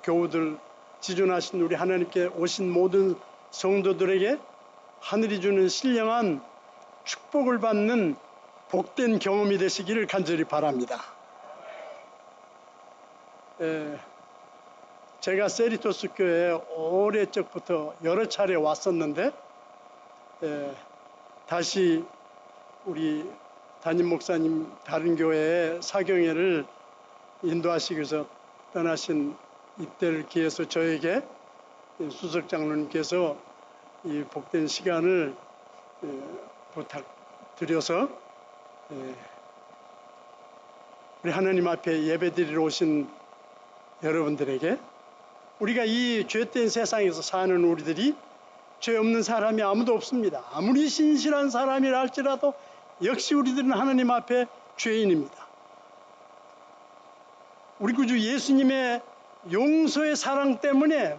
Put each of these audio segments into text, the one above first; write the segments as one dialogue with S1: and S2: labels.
S1: 교우들, 지존하신 우리 하나님께 오신 모든 성도들에게 하늘이 주는 신령한 축복을 받는 복된 경험이 되시기를 간절히 바랍니다. 제가 세리토스 교회에 오래적부터 여러 차례 왔었는데 다시 우리 담임 목사님 다른 교회에 사경회를 인도하시기 위해서 떠나신 이때를 기해서 저에게 수석 장로님께서 이 복된 시간을 부탁드려서 우리 하나님 앞에 예배드리러 오신 여러분들에게 우리가 이 죄된 세상에서 사는 우리들이 죄 없는 사람이 아무도 없습니다. 아무리 신실한 사람이라 할지라도 역시 우리들은 하나님 앞에 죄인입니다. 우리 구주 예수님의 용서의 사랑 때문에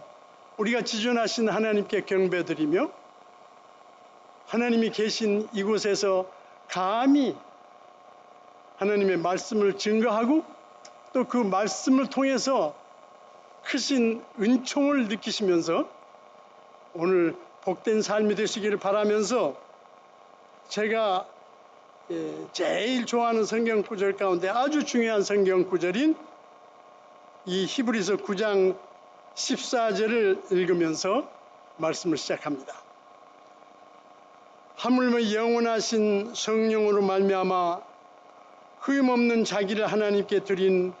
S1: 우리가 지존하신 하나님께 경배드리며 하나님이 계신 이곳에서 감히 하나님의 말씀을 증거하고 또 그 말씀을 통해서 크신 은총을 느끼시면서 오늘 복된 삶이 되시기를 바라면서 제가 제일 좋아하는 성경 구절 가운데 아주 중요한 성경 구절인 이 히브리서 9장 14절을 읽으면서 말씀을 시작합니다. 하물며 영원하신 성령으로 말미암아 흠없는 자기를 하나님께 드린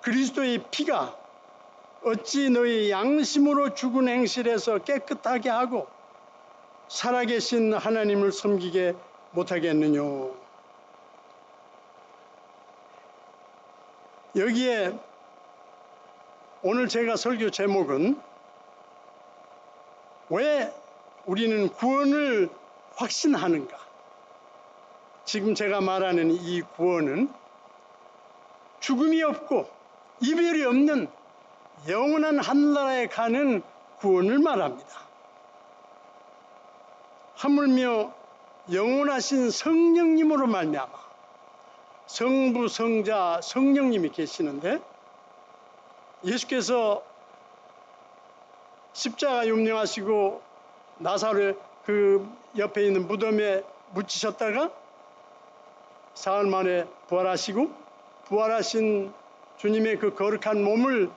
S1: 그리스도의 피가 어찌 너희 양심으로 죽은 행실에서 깨끗하게 하고 살아계신 하나님을 섬기게 못하겠느냐. 여기에 오늘 제가 설교 제목은 왜 우리는 구원을 확신하는가? 지금 제가 말하는 이 구원은 죽음이 없고 이별이 없는 영원한 하늘나라에 가는 구원을 말합니다. 하물며 영원하신 성령님으로 말미암아 성부, 성자, 성령님이 계시는데 예수께서 십자가 용령하시고 나사로의 그 옆에 있는 무덤에 묻히셨다가 사흘 만에 부활하시고 부활하신 주님의 그 거룩한 몸을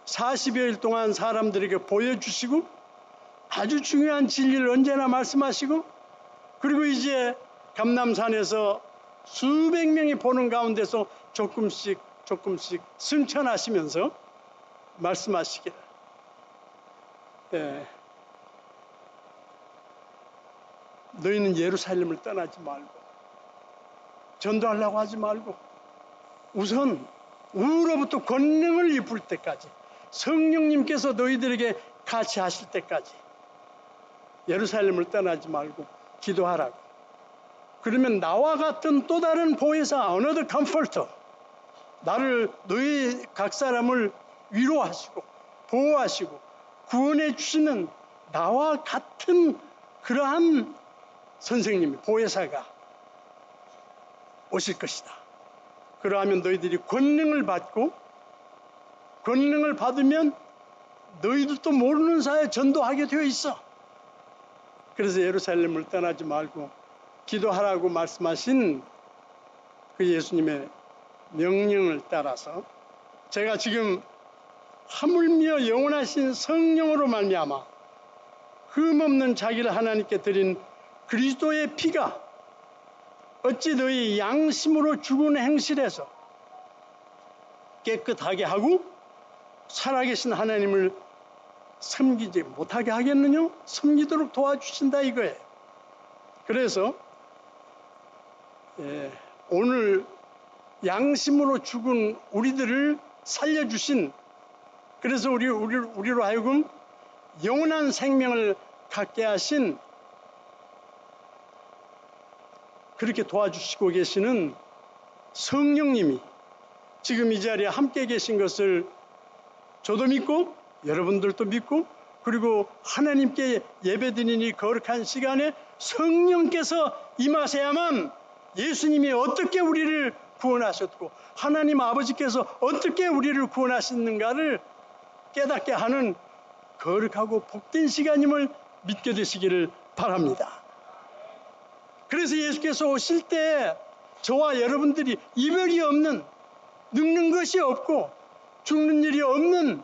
S1: 40여일 동안 사람들에게 보여주시고 아주 중요한 진리를 언제나 말씀하시고 그리고 이제 감람산에서 수백 명이 보는 가운데서 조금씩 승천하시면서 말씀하시기를 너희는 예루살렘을 떠나지 말고 전도하려고 하지 말고 우선 우로부터 권능을 입을 때까지 성령님께서 너희들에게 같이 하실 때까지 예루살렘을 떠나지 말고 기도하라고. 그러면 나와 같은 또 다른 보혜사 another comforter 너희 각 사람을 위로하시고 보호하시고 구원해 주시는 나와 같은 그러한 선생님 보혜사가 오실 것이다. 그러하면 너희들이 권능을 받고 권능을 받으면 너희들도 모르는 사이에 전도하게 되어 있어. 그래서 예루살렘을 떠나지 말고 기도하라고 말씀하신 그 예수님의 명령을 따라서 제가 지금 하물며 영원하신 성령으로 말미암아 흠없는 자기를 하나님께 드린 그리스도의 피가 어찌 너희 양심으로 죽은 행실에서 깨끗하게 하고 살아계신 하나님을 섬기지 못하게 하겠느냐? 섬기도록 도와주신다 이거예요. 그래서 오늘 양심으로 죽은 우리들을 살려주신 그래서 우리로 하여금 영원한 생명을 갖게 하신 그렇게 도와주시고 계시는 성령님이 지금 이 자리에 함께 계신 것을 저도 믿고 여러분들도 믿고 그리고 하나님께 예배드리는 이 거룩한 시간에 성령께서 임하셔야만 예수님이 어떻게 우리를 구원하셨고 하나님 아버지께서 어떻게 우리를 구원하셨는가를 깨닫게 하는 거룩하고 복된 시간임을 믿게 되시기를 바랍니다. 그래서 예수께서 오실 때 저와 여러분들이 이별이 없는, 늙는 것이 없고 죽는 일이 없는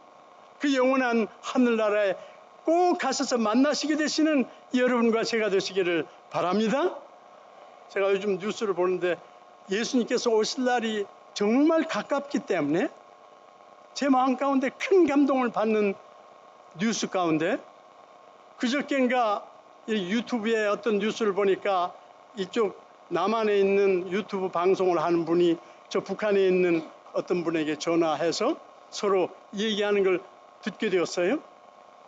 S1: 그 영원한 하늘나라에 꼭 가셔서 만나시게 되시는 여러분과 제가 되시기를 바랍니다. 제가 요즘 뉴스를 보는데 예수님께서 오실 날이 정말 가깝기 때문에 제 마음 가운데 큰 감동을 받는 뉴스 가운데, 그저께인가 유튜브에 어떤 뉴스를 보니까 이쪽 남한에 있는 유튜브 방송을 하는 분이 저 북한에 있는 어떤 분에게 전화해서 서로 얘기하는 걸 듣게 되었어요.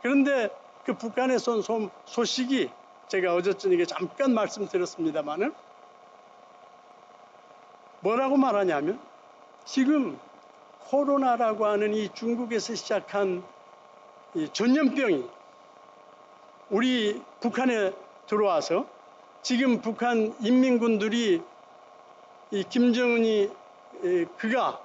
S1: 그런데 그 북한에서 온 소식이 제가 어제 저녁에 잠깐 말씀드렸습니다마는 뭐라고 말하냐면, 지금 코로나라고 하는 이 중국에서 시작한 이 전염병이 우리 북한에 들어와서 지금 북한 인민군들이 이 김정은이 그가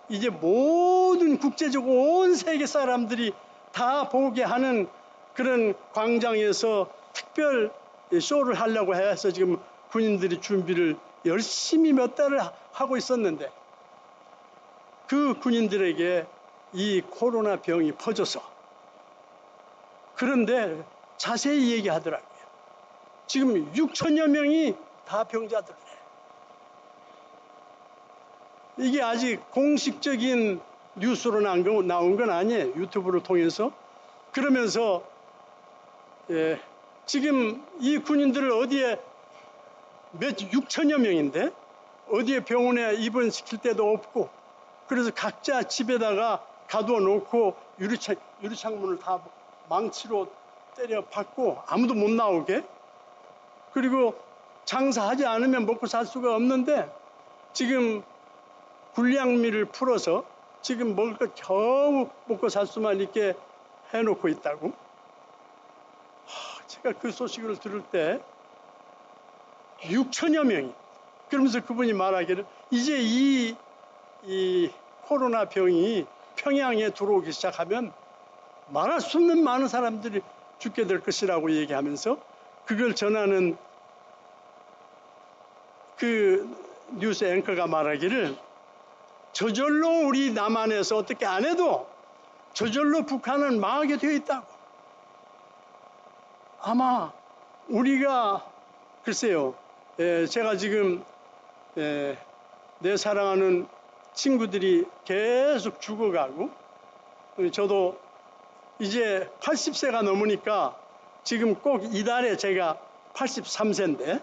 S1: 이제 모든 국제적으로 온 세계 사람들이 다 보게 하는 그런 광장에서 특별 쇼를 하려고 해서 지금 군인들이 준비를 열심히 몇 달을 하고 있었는데, 그 군인들에게 이 코로나 병이 퍼져서, 그런데 자세히 얘기하더라고요. 지금 6천여 명이 다 병자들이래. 이게 아직 공식적인 뉴스로 나온 건 아니에요. 유튜브를 통해서. 그러면서 지금 이 군인들을 어디에 6천여 명인데 어디에 병원에 입원시킬 데도 없고, 그래서 각자 집에다가 가두어 놓고 유리창문을 다 망치로 때려 박고 아무도 못 나오게, 그리고 장사하지 않으면 먹고 살 수가 없는데 지금 군량미를 풀어서 지금 먹을 거 겨우 먹고 살 수만 있게 해놓고 있다고. 제가 그 소식을 들을 때 6천여 명이, 그러면서 그분이 말하기를 이제 이 코로나 병이 평양에 들어오기 시작하면 말할 수 없는 많은 사람들이 죽게 될 것이라고 얘기하면서, 그걸 전하는 그 뉴스 앵커가 말하기를 저절로 우리 남한에서 어떻게 안 해도 저절로 북한은 망하게 되어 있다고. 아마 우리가, 글쎄요, 제가 지금 내 사랑하는 친구들이 계속 죽어가고, 저도 이제 80세가 넘으니까 지금 꼭 이달에 제가 83세인데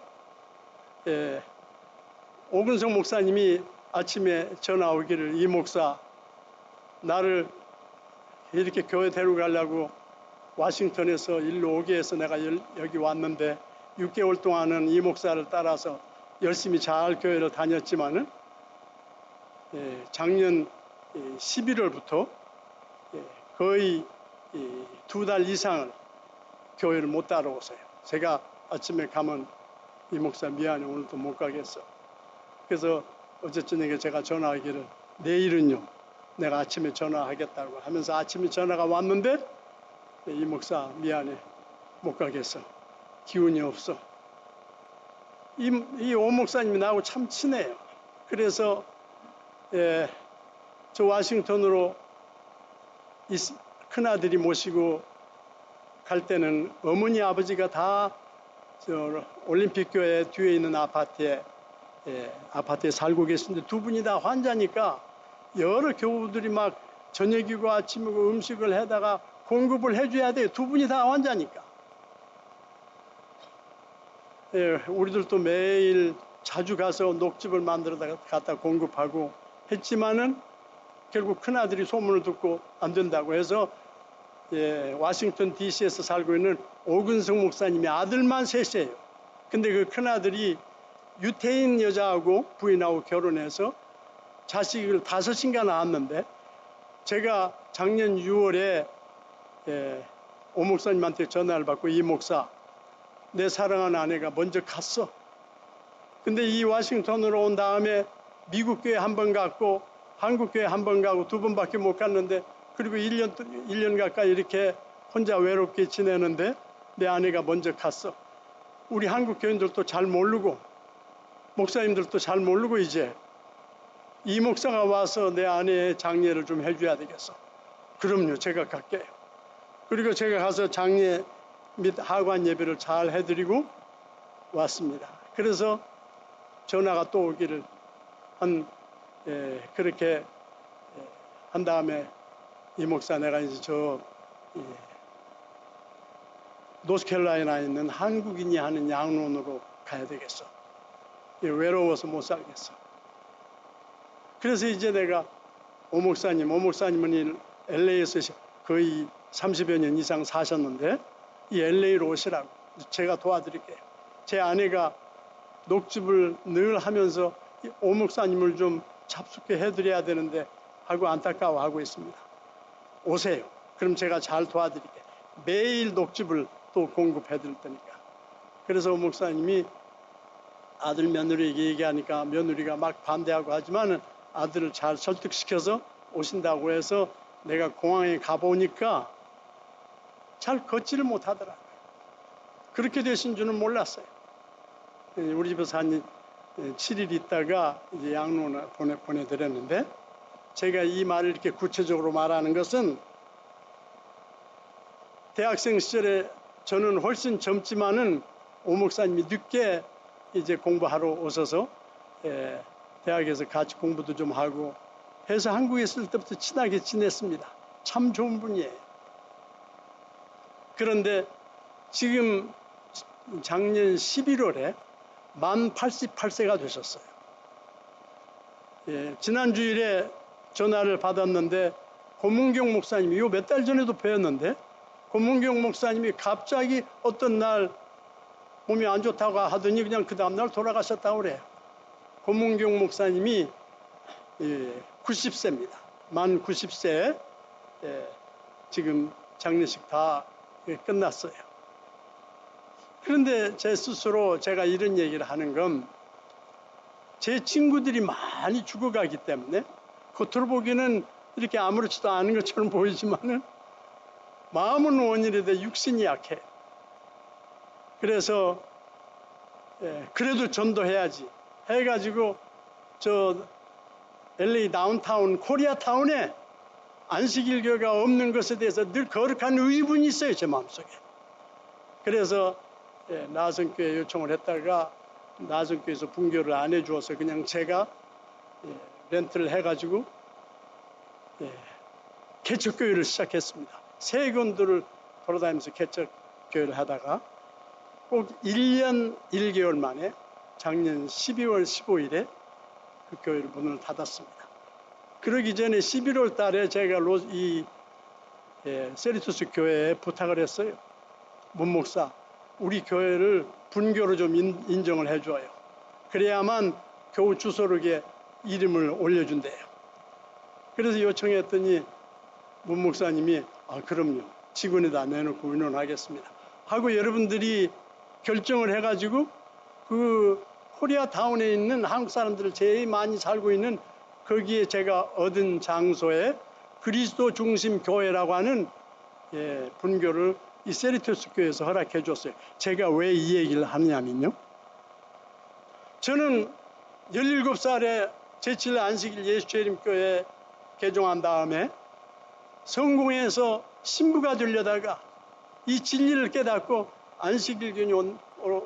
S1: 오근성 목사님이 아침에 전화 오기를, 이 목사 나를 이렇게 교회 데려가려고 와싱턴에서 일로 오게 해서 내가 여기 왔는데 6개월 동안은 이 목사를 따라서 열심히 잘 교회를 다녔지만은 작년 11월부터 거의 2달 이상을 교회를 못 따라오세요. 제가 아침에 가면 이 목사 미안해, 오늘도 못 가겠어. 그래서 어제 저녁에 제가 전화하기를 내일은요 내가 아침에 전화하겠다고 하면서 아침에 전화가 왔는데, 이 목사 미안해, 못 가겠어, 기운이 없어. 이 오 목사님이 나하고 참 친해요. 그래서 저 와싱턴으로 이 큰아들이 모시고 갈 때는 어머니 아버지가 다 저 올림픽교회 뒤에 있는 아파트에 살고 계신데, 두 분이 다 환자니까 여러 교우들이 막 저녁이고 아침이고 음식을 해다가 공급을 해줘야 돼요. 두 분이 다 환자니까. 우리들도 매일 자주 가서 녹즙을 만들어다가 갖다 공급하고 했지만은 결국 큰아들이 소문을 듣고 안 된다고 해서 워싱턴 DC에서 살고 있는 오근성 목사님의 아들만 셋이에요. 근데 그 큰아들이 유태인 여자하고 부인하고 결혼해서 자식을 5인가 낳았는데, 제가 작년 6월에 오 목사님한테 전화를 받고, 이 목사 내 사랑하는 아내가 먼저 갔어. 근데 이 워싱턴으로 온 다음에 미국 교회 한 번 갔고 한국 교회 한 번 가고 2번밖에 못 갔는데, 그리고 1년 가까이 이렇게 혼자 외롭게 지내는데 내 아내가 먼저 갔어. 우리 한국 교인들도 잘 모르고 목사님들도 잘 모르고 이제 이 목사가 와서 내 아내의 장례를 좀 해줘야 되겠어. 그럼요, 제가 갈게요. 그리고 제가 가서 장례 및 하관 예배를 잘 해드리고 왔습니다. 그래서 전화가 또 오기를 그렇게 한 다음에 이 목사 내가 이제 노스캐롤라이나에 있는 한국인이 하는 양론으로 가야 되겠어. 외로워서 못 살겠어. 그래서 이제 내가 오 목사님은 LA에서 거의 30여 년 이상 사셨는데 이 LA로 오시라고 제가 도와드릴게요. 제 아내가 녹즙을 늘 하면서 오 목사님을 좀 잡숫게 해드려야 되는데 하고 안타까워하고 있습니다. 오세요. 그럼 제가 잘 도와드릴게요. 매일 녹즙을 또 공급해드릴 테니까. 그래서 오 목사님이 아들 며느리에게 얘기하니까 며느리가 막 반대하고 하지만 아들을 잘 설득시켜서 오신다고 해서 내가 공항에 가보니까 잘 걷지를 못하더라고요. 그렇게 되신 줄은 몰랐어요. 우리 집에서 한 7일 있다가 이제 양로를 보내드렸는데, 제가 이 말을 이렇게 구체적으로 말하는 것은 대학생 시절에 저는 훨씬 젊지만은 오 목사님이 늦게 이제 공부하러 오셔서 대학에서 같이 공부도 좀 하고 해서 한국에 있을 때부터 친하게 지냈습니다. 참 좋은 분이에요. 그런데 지금 작년 11월에 만 88세가 되셨어요. 지난 주일에 전화를 받았는데 고문경 목사님이 요 몇 달 전에도 뵈었는데 고문경 목사님이 갑자기 어떤 날 몸이 안 좋다고 하더니 그냥 그 다음날 돌아가셨다고 그래요. 고문경 목사님이 90세입니다. 만 90세에 지금 장례식 다 끝났어요. 그런데 제 스스로 제가 이런 얘기를 하는 건 제 친구들이 많이 죽어가기 때문에 겉으로 보기에는 이렇게 아무렇지도 않은 것처럼 보이지만은 마음은 원일인데 육신이 약해. 그래서 그래도 전도해야지 해가지고 저 LA 다운타운 코리아타운에 안식일교가 없는 것에 대해서 늘 거룩한 의문이 있어요, 제 마음속에. 그래서 나선교회 요청을 했다가 나선교회에서 분교를 안 해주어서 그냥 제가 렌트를 해가지고 개척교회를 시작했습니다. 세 군데를 돌아다니면서 개척교회를 하다가 꼭 1년 1개월 만에 작년 12월 15일에 그 교회를 문을 닫았습니다. 그러기 전에 11월 달에 제가 세리투스 교회에 부탁을 했어요. 문 목사, 우리 교회를 분교로 좀 인정을 해줘요. 그래야만 교우 주소록에 이름을 올려준대요. 그래서 요청했더니 문 목사님이 그럼요. 직원에다 내놓고 의논하겠습니다. 하고 여러분들이 결정을 해가지고 그 코리아타운에 있는 한국 사람들을 제일 많이 살고 있는 거기에 제가 얻은 장소에 그리스도 중심 교회라고 하는 분교를 이 세리투스 교회에서 허락해 줬어요. 제가 왜 이 얘기를 하느냐면요. 저는 17살에 제7 안식일 예수재림교회 개종한 다음에 성공해서 신부가 되려다가 이 진리를 깨닫고 안식일교회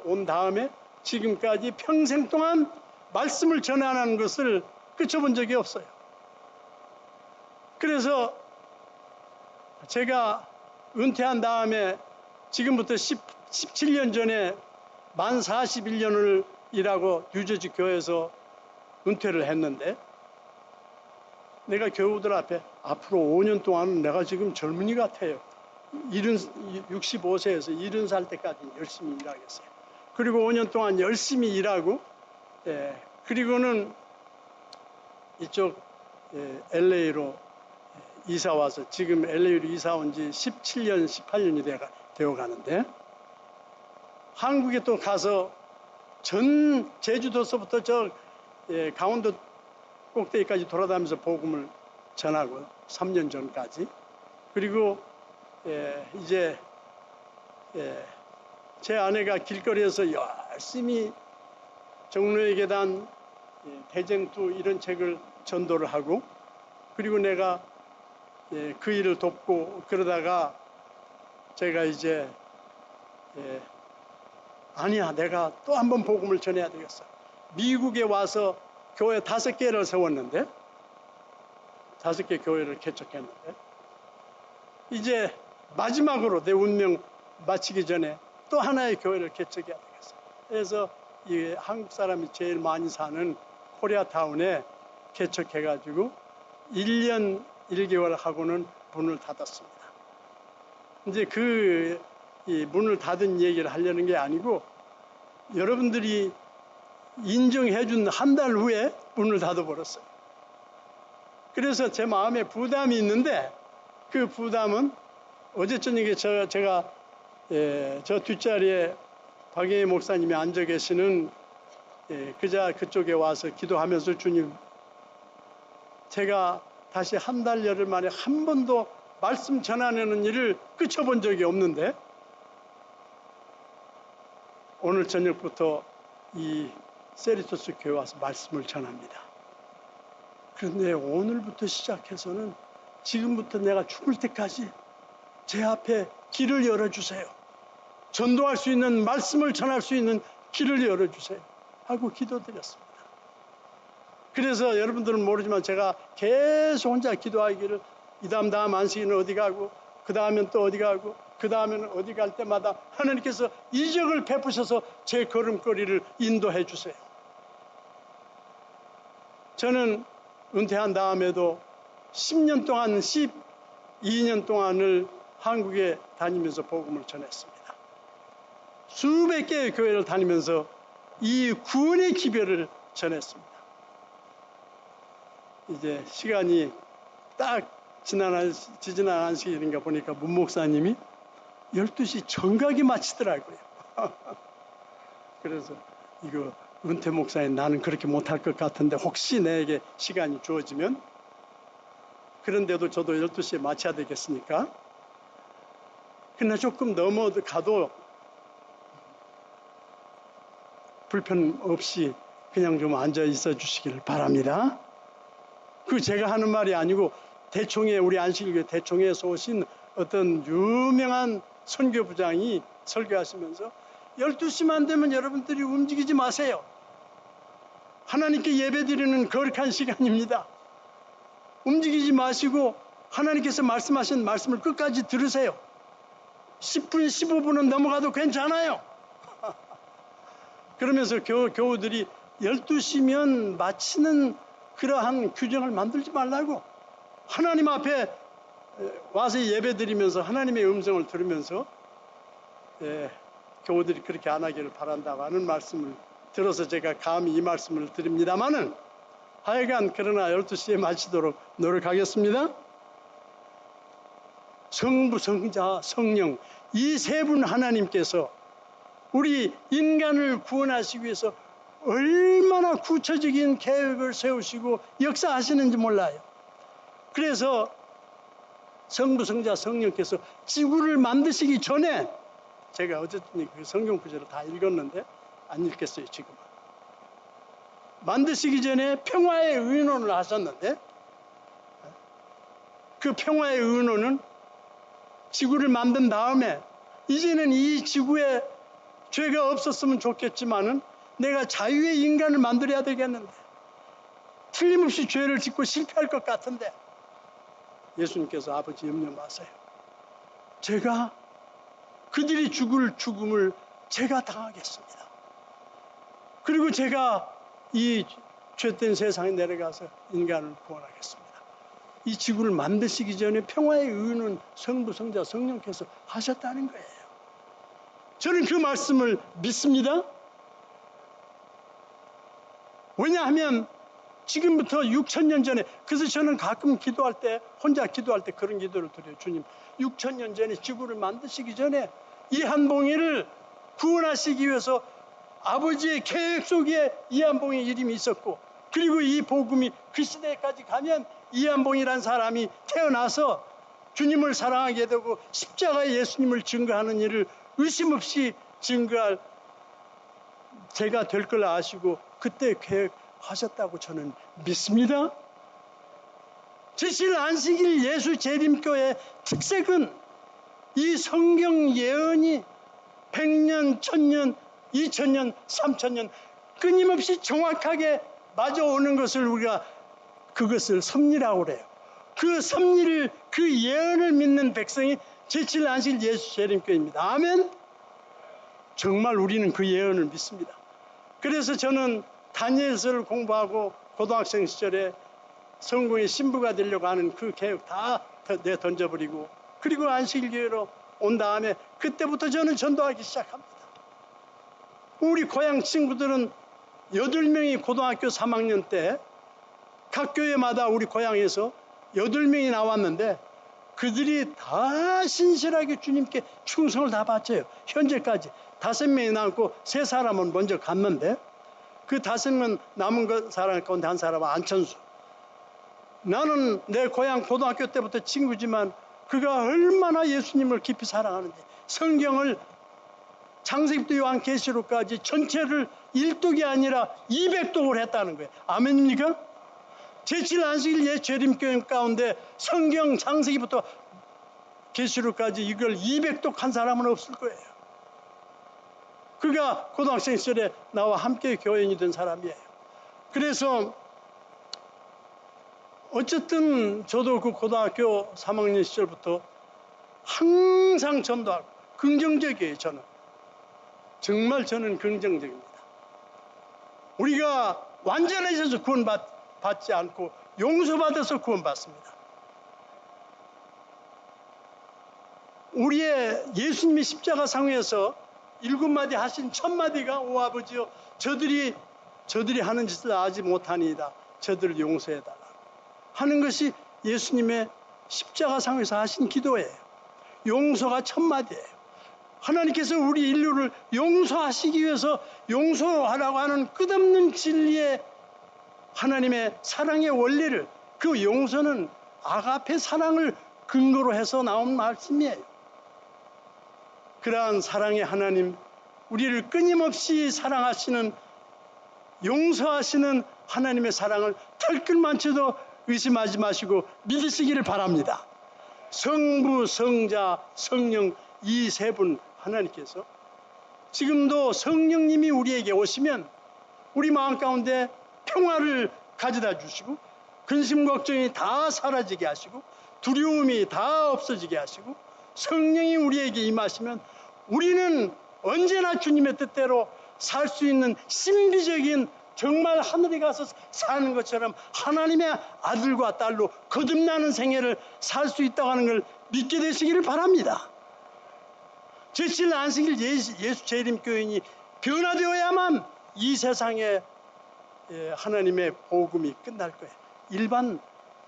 S1: 온 다음에 지금까지 평생 동안 말씀을 전하는 것을 끝쳐본 적이 없어요. 그래서 제가 은퇴한 다음에 지금부터 17년 전에 만 41년을 일하고 뉴저지 교회에서 은퇴를 했는데 내가 교우들 앞에 앞으로 5년 동안은 내가 지금 젊은이 같아요. 65세에서 70살 때까지 열심히 일하겠어요. 그리고 5년 동안 열심히 일하고 그리고는 이쪽 LA로 이사 와서 지금 LA로 이사 온 지 17년, 18년이 되어 가는데 한국에 또 가서 전 제주도서부터 저 강원도 꼭대기까지 돌아다니면서 복음을 전하고 3년 전까지. 그리고 이제 제 아내가 길거리에서 열심히 정로의 계단, 대쟁투 이런 책을 전도를 하고, 그리고 내가 그 일을 돕고 그러다가 제가 이제 아니야, 내가 또 한 번 복음을 전해야 되겠어. 미국에 와서 교회 5개를 세웠는데, 5개 교회를 개척했는데, 이제 마지막으로 내 운명 마치기 전에 또 하나의 교회를 개척해야 되겠어. 그래서 이 한국 사람이 제일 많이 사는 코리아타운에 개척해가지고 1년 1개월 하고는 문을 닫았습니다. 이제 이 문을 닫은 얘기를 하려는 게 아니고, 여러분들이 인정해준 한 달 후에 문을 닫아버렸어요. 그래서 제 마음에 부담이 있는데, 그 부담은 어제 저녁에 제가 저 뒷자리에 박영희 목사님이 앉아 계시는 그쪽에 와서 기도하면서, 주님, 제가 다시 한 달 열흘 만에 한 번도 말씀 전하는 일을 그쳐본 적이 없는데 오늘 저녁부터 이 세리토스 교회 와서 말씀을 전합니다. 그런데 오늘부터 시작해서는 지금부터 내가 죽을 때까지 제 앞에 길을 열어주세요. 전도할 수 있는, 말씀을 전할 수 있는 길을 열어주세요 하고 기도드렸습니다. 그래서 여러분들은 모르지만 제가 계속 혼자 기도하기를, 이 다음 안식일은 어디 가고, 그 다음엔 또 어디 가고, 그 다음에는 어디 갈 때마다 하나님께서 이적을 베푸셔서 제 걸음걸이를 인도해 주세요. 저는 은퇴한 다음에도 10년 동안, 12년 동안을 한국에 다니면서 복음을 전했습니다. 수백 개의 교회를 다니면서 이 구원의 기별을 전했습니다. 이제 시간이 딱 지지난 안식일인가 보니까 문 목사님이 12시 정각이 마치더라고요. 그래서 이거 은퇴 목사인 나는 그렇게 못할 것 같은데 혹시 내게 시간이 주어지면, 그런데도 저도 12시에 마쳐야 되겠으니까, 그러나 조금 넘어가도 불편 없이 그냥 좀 앉아 있어 주시기를 바랍니다. 그 제가 하는 말이 아니고 대총회, 우리 안식일교회 대총회에서 오신 어떤 유명한 선교부장이 설교하시면서 12시만 되면 여러분들이 움직이지 마세요. 하나님께 예배드리는 거룩한 시간입니다. 움직이지 마시고 하나님께서 말씀하신 말씀을 끝까지 들으세요. 10분, 15분은 넘어가도 괜찮아요. 그러면서 교우들이 12시면 마치는 그러한 규정을 만들지 말라고, 하나님 앞에 와서 예배드리면서 하나님의 음성을 들으면서 교우들이 그렇게 안 하기를 바란다고 하는 말씀을 들어서 제가 감히 이 말씀을 드립니다마는, 하여간 그러나 12시에 마치도록 노력하겠습니다. 성부, 성자, 성령, 이 세 분 하나님께서 우리 인간을 구원하시기 위해서 얼마나 구체적인 계획을 세우시고 역사하시는지 몰라요. 그래서 성부, 성자, 성령께서 지구를 만드시기 전에, 제가 어쨌든 그 성경 구절을 다 읽었는데 안 읽겠어요 지금은. 만드시기 전에 평화의 의논을 하셨는데, 그 평화의 의논은 지구를 만든 다음에 이제는 이 지구에 죄가 없었으면 좋겠지만은 내가 자유의 인간을 만들어야 되겠는데, 틀림없이 죄를 짓고 실패할 것 같은데, 예수님께서 아버지 염려 마세요. 제가 그들이 죽을 죽음을 제가 당하겠습니다. 그리고 제가 이 죄된 세상에 내려가서 인간을 구원하겠습니다. 이 지구를 만드시기 전에 평화의 의는 성부, 성자, 성령께서 하셨다는 거예요. 저는 그 말씀을 믿습니다. 왜냐하면 지금부터 6,000년 전에, 그래서 저는 가끔 기도할 때, 혼자 기도할 때 그런 기도를 드려요. 주님, 6,000년 전에 지구를 만드시기 전에 이한봉이를 구원하시기 위해서 아버지의 계획 속에 이한봉의 이름이 있었고, 그리고 이 복음이 그 시대까지 가면 이한봉이라는 사람이 태어나서 주님을 사랑하게 되고 십자가의 예수님을 증거하는 일을 의심 없이 증거할 제가 될 걸 아시고 그때 계획하셨다고 저는 믿습니다. 제칠 안식일 예수 재림교의 특색은 이 성경 예언이 100년, 1000년, 2000년, 3000년 끊임없이 정확하게 맞아오는 것을 우리가 그것을 섭리라고 그래요. 그 섭리를, 그 예언을 믿는 백성이 제칠 안식일 예수 재림교입니다. 아멘. 정말 우리는 그 예언을 믿습니다. 그래서 저는 다니엘서를 공부하고 고등학생 시절에 성공의 신부가 되려고 하는 그 계획 다 던져버리고 그리고 안식일 교회로 온 다음에 그때부터 저는 전도하기 시작합니다. 우리 고향 친구들은 8명이 고등학교 3학년 때 각 교회마다 우리 고향에서 8명이 나왔는데 그들이 다 신실하게 주님께 충성을 다 바쳐요. 현재까지 5명이 남고 3사람은 먼저 갔는데 그 5명 남은 사람 가운데 한 사람은 안천수. 나는 내 고향 고등학교 때부터 친구지만 그가 얼마나 예수님을 깊이 사랑하는지 성경을 창세기부터 요한계시록까지 전체를 1독이 아니라 200독을 했다는 거예요. 아멘입니까? 제칠 안식일 예 재림교회 가운데 성경 창세기부터 계시록까지 이걸 200독 한 사람은 없을 거예요. 그가 고등학생 시절에 나와 함께 교인이 된 사람이에요. 그래서 어쨌든 저도 그 고등학교 3학년 시절부터 항상 전도하고 긍정적이에요. 저는 정말 저는 긍정적입니다. 우리가 완전해져서 구원받지 않고 용서받아서 구원받습니다. 우리의 예수님이 십자가 상에서 7마디 하신 첫 마디가 오 아버지여 저들이 하는 짓을 알지 못하니이다. 저들을 용서해달라 하는 것이 예수님의 십자가 상에서 하신 기도예요. 용서가 첫 마디예요. 하나님께서 우리 인류를 용서하시기 위해서 용서하라고 하는 끝없는 진리의 하나님의 사랑의 원리를 그 용서는 아가페 사랑을 근거로 해서 나온 말씀이에요. 그러한 사랑의 하나님, 우리를 끊임없이 사랑하시는 용서하시는 하나님의 사랑을 털끝만쳐도 의심하지 마시고 믿으시기를 바랍니다. 성부, 성자, 성령 이 세 분 하나님께서 지금도 성령님이 우리에게 오시면 우리 마음 가운데 평화를 가져다 주시고 근심 걱정이 다 사라지게 하시고 두려움이 다 없어지게 하시고 성령이 우리에게 임하시면 우리는 언제나 주님의 뜻대로 살 수 있는 신비적인 정말 하늘에 가서 사는 것처럼 하나님의 아들과 딸로 거듭나는 생애를 살 수 있다고 하는 걸 믿게 되시기를 바랍니다. 제칠 안식일 예수 재림교인이 변화되어야만 이 세상에 하나님의 복음이 끝날 거예요. 일반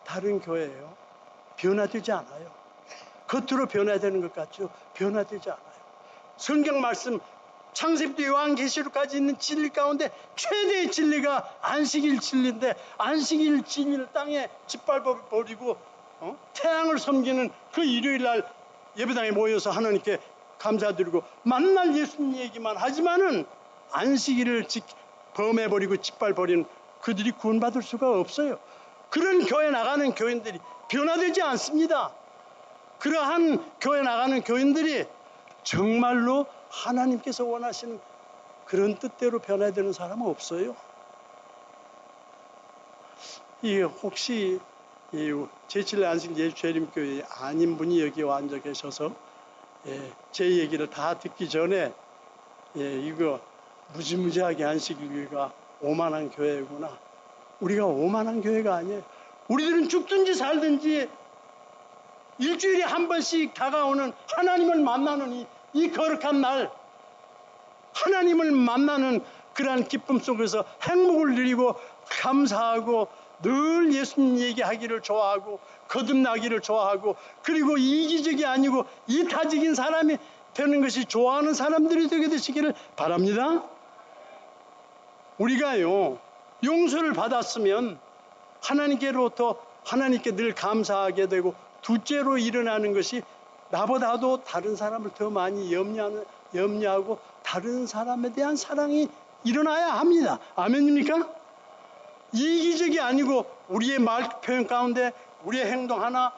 S1: 다른 교회예요. 변화되지 않아요. 겉으로 변화되는 것 같죠? 변화되지 않아요. 성경 말씀 창세기부터 요한계시록까지 있는 진리 가운데 최대의 진리가 안식일 진리인데 안식일 진리를 땅에 짓밟아버리고 태양을 섬기는 그 일요일 날 예배당에 모여서 하나님께 감사드리고 만날 예수님 얘기만 하지만은 안식일을 범해버리고 짓밟아버리는 그들이 구원받을 수가 없어요. 그런 교회 나가는 교인들이 변화되지 않습니다. 그러한 교회 나가는 교인들이 정말로 하나님께서 원하시는 그런 뜻대로 변화되는 사람은 없어요. 혹시 제칠 안식일 예수 재림교회 아닌 분이 여기 와 앉아 계셔서 제 얘기를 다 듣기 전에 이거 무지무지하게 안식일 교회가 오만한 교회구나. 우리가 오만한 교회가 아니에요. 우리들은 죽든지 살든지 일주일에 한 번씩 다가오는 하나님을 만나는 이 거룩한 날, 하나님을 만나는 그러한 기쁨 속에서 행복을 누리고 감사하고 늘 예수님 얘기하기를 좋아하고 거듭나기를 좋아하고 그리고 이기적이 아니고 이타적인 사람이 되는 것이 좋아하는 사람들이 되게 되시기를 바랍니다. 우리가요 용서를 받았으면 하나님께로부터 하나님께 늘 감사하게 되고, 둘째로 일어나는 것이 나보다도 다른 사람을 더 많이 염려하고 다른 사람에 대한 사랑이 일어나야 합니다. 아멘입니까? 이기적이 아니고 우리의 말 표현 가운데 우리의 행동 하나,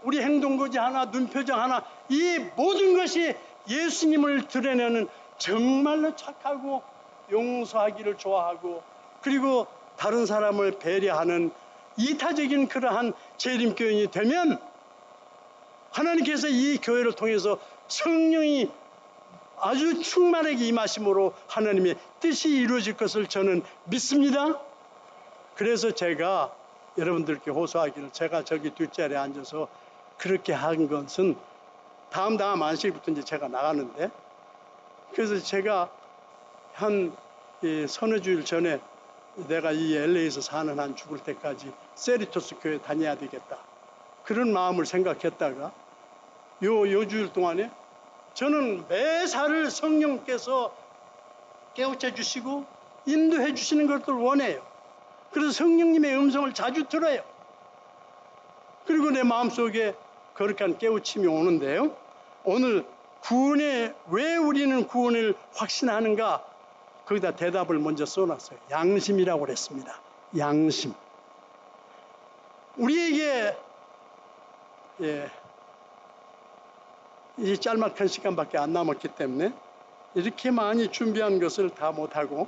S1: 우리 행동거지 하나, 눈표정 하나, 이 모든 것이 예수님을 드러내는 정말로 착하고 용서하기를 좋아하고, 그리고 다른 사람을 배려하는 이타적인 그러한 재림교인이 되면 하나님께서 이 교회를 통해서 성령이 아주 충만하게 임하심으로 하나님의 뜻이 이루어질 것을 저는 믿습니다. 그래서 제가 여러분들께 호소하기를, 제가 저기 뒷자리에 앉아서 그렇게 한 것은 다음 안식일부터 이제 제가 나가는데, 그래서 제가 한 서너 주일 전에 내가 이 LA에서 사는 한 죽을 때까지 세리토스 교회 다녀야 되겠다, 그런 마음을 생각했다가 요 주일 동안에 저는 매사를 성령께서 깨우쳐 주시고 인도해 주시는 것을 원해요. 그래서 성령님의 음성을 자주 들어요. 그리고 내 마음속에 거룩한 깨우침이 오는데요, 오늘 왜 우리는 구원을 확신하는가, 거기다 대답을 먼저 써놨어요. 양심이라고 그랬습니다. 양심. 우리에게 이 짤막한 시간밖에 안 남았기 때문에 이렇게 많이 준비한 것을 다 못하고